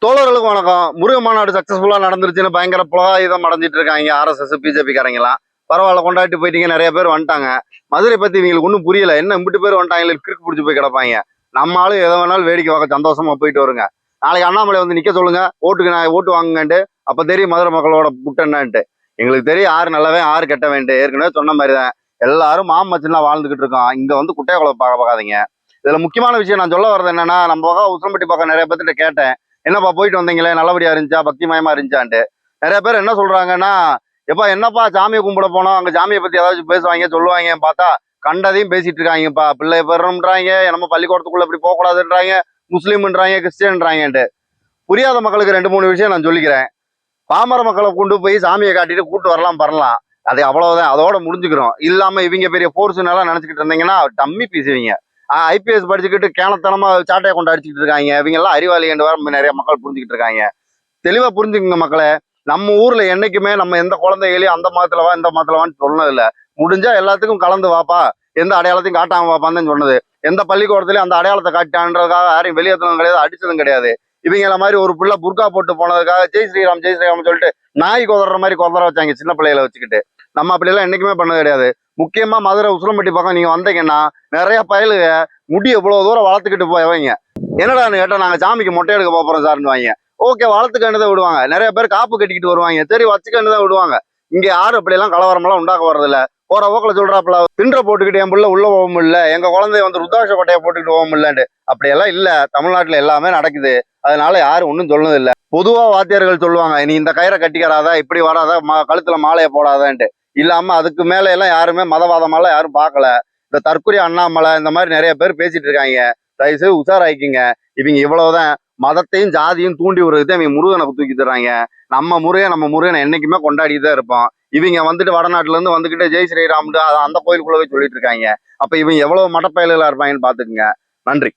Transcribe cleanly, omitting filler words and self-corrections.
தோழர்களுக்கு வணக்கம். முருக மாநாடு சக்சஸ்ஃபுல்லா நடந்துருச்சுன்னு பயங்கர புலகாயுதம் அடைஞ்சிட்டு இருக்காங்க ஆர்எஸ்எஸ் பிஜேபி காரங்களாம். பரவாயில்ல, கொண்டாட்டி போயிட்டீங்க, நிறைய பேர் வந்துட்டாங்க. மதுரை பத்தி இவங்களுக்கு ஒன்றும் புரியல. என்ன இம்பிட்டு பேர் வந்துட்டாங்க, கிறுக்கு பிடிச்சி போய் கிடப்பாங்க. நம்ம ஆளு எதை வேணாலும் வேடிக்கை பார்க்க சந்தோஷமா போயிட்டு வருங்க. நாளைக்கு அண்ணாமலை வந்து நிக்க சொல்லுங்க, ஓட்டுக்கு நான் ஓட்டு வாங்குங்கன்ட்டு. அப்ப தெரியும் மதுரை மக்களோட புட்டு என்னன்ட்டு. எங்களுக்கு தெரியும் யாரு நல்லவன் யாரு கெட்டவன்ட்டு. ஏற்கனவே சொன்ன மாதிரிதான் எல்லாரும் மாமச்சனா வாழ்ந்துகிட்டு இருக்கோம். இங்க வந்து குட்டைய குழப்ப பார்க்காதீங்க. இதுல முக்கியமான விஷயம் நான் சொல்ல வர்றது என்னன்னா, நம்ம பக்கம் உசிலம்பட்டி பக்கம் நிறைய பேர்த்திட்ட கேட்டேன், என்னப்பா போயிட்டு வந்தீங்களே நல்லபடியா இருந்துச்சா, பக்திமயமா இருந்துச்சான்ட்டு. நிறைய பேர் என்ன சொல்றாங்கன்னா, எப்பா என்னப்பா சாமியை கும்பிட போனோம், அங்க சாமியை பத்தி ஏதாச்சும் பேசுவாங்க சொல்லுவாங்க, பார்த்தா கண்டதையும் பேசிட்டு இருக்காங்கப்பா. பிள்ளை பெறணும்ன்றாங்க, நம்ம பள்ளிக்கூடத்துக்குள்ள இப்படி போக கூடாதுன்றாங்க, முஸ்லீம்ன்றாங்க, கிறிஸ்டியன்றாங்கன்ட்டு. புரியாத மக்களுக்கு 2-3 விஷயம் நான் சொல்லிக்கிறேன். பாமர மக்களை கொண்டு போய் சாமியை காட்டிட்டு கூட்டு வரலாம். அது அவ்வளவுதான், அதோட முடிஞ்சுக்கிறோம். இல்லாம இவங்க பெரிய போர்ஸ்னால நினைச்சுக்கிட்டு இருந்தீங்கன்னா டம்மி பேசுவீங்க. ஐபிஎஸ் படிச்சுக்கிட்டு கேனத்தனமா சாட்டையை கொண்டு அடிச்சுட்டு இருக்காங்க. இவங்க எல்லாம் அறிவாளி என்று நிறைய மக்கள் புரிஞ்சுக்கிட்டு இருக்காங்க. தெளிவா புரிஞ்சுக்குங்க மக்களே. நம்ம ஊர்ல என்னைக்குமே நம்ம எந்த குழந்தைகளையும் அந்த மதத்துல வா இந்த மதத்துல வான்னு சொன்னது இல்ல. முடிஞ்சா எல்லாத்துக்கும் கலந்து வாப்பா, எந்த அடையாளத்தையும் காட்டாம வாப்பான்னு சொன்னது. எந்த பள்ளிக்கூடத்துலயும் அந்த அடையாளத்தை காட்டான்றதுக்காக யாரையும் வெளியேற்றதும் கிடையாது, அடிச்சதும் கிடையாது. இவங்கள மாதிரி ஒரு பிள்ளை புர்கா போட்டு போனதுக்காக ஜெய் ஸ்ரீராம் சொல்லிட்டு நாய் கொதற மாதிரி கொதற வச்சாங்க சின்ன பிள்ளைகளை வச்சுக்கிட்டு. நம்ம அப்படி எல்லாம் என்னைக்குமே பண்ணது கிடையாது. முக்கியமா மதுரை உசிலம்பட்டி பக்கம் நீங்க வந்தீங்கன்னா நிறைய பயலுக முடி எவ்வளவு தூரம் வளர்த்துக்கிட்டு போயவங்க. என்னடான்னு கேட்டா, நாங்க சாமிக்கு மொட்டை எடுக்க போறோம் சார்னு வாங்க. ஓகே, வளர்த்துக்கன்னு தான் விடுவாங்க. நிறைய பேர் காப்பு கட்டிக்கிட்டு வருவாங்க, சரி வச்சுக்கன்னு தான் விடுவாங்க. இங்க யாரும் அப்படி எல்லாம் கலவரமெல்லாம் உண்டாக்க வர்றது இல்ல. போற போக்குல சொல்றாப்புல, தின்ற போட்டுக்கிட்டு என் புள்ள உள்ள போக முடியல, எங்க குழந்தைய வந்து ருத்ராட்ச கொட்டையை போட்டுக்கிட்டு போக முடியலன்ட்டு. அப்படியெல்லாம் இல்ல, தமிழ்நாட்டுல எல்லாமே நடக்குது. அதனால யாரும் ஒன்றும் சொன்னது இல்ல. பொதுவா வாத்தியார்கள் சொல்லுவாங்க, நீ இந்த கயிறை கட்டிக்கிறாத, இப்படி வராத, கழுத்துல மாலையை போடாதன்ட்டு. இல்லாம அதுக்கு மேல எல்லாம் யாருமே மதவாதமெல்லாம் யாரும் பார்க்கல. இந்த தற்கொலை அண்ணாமலை இந்த மாதிரி நிறைய பேர் பேசிட்டு இருக்காங்க. தயவுசெய்து உஷாராயிக்குங்க. இவங்க இவ்வளவுதான் மதத்தையும் ஜாதியும் தூண்டி விடுறதுதான் இவங்க முருகனை தூக்கி தர்றாங்க. நம்ம முருகனை என்னைக்குமே கொண்டாடிட்டு தான் இருப்போம். இவங்க வந்துட்டு வடநாட்டுல இருந்து வந்துகிட்டு ஜெய் ஸ்ரீராம் அந்த கோயிலுக்குள்ளவே சொல்லிட்டு இருக்காங்க. அப்ப இவங்க எவ்வளவு மடப்பயல்களா இருப்பாங்கன்னு பாத்துக்குங்க. நன்றி.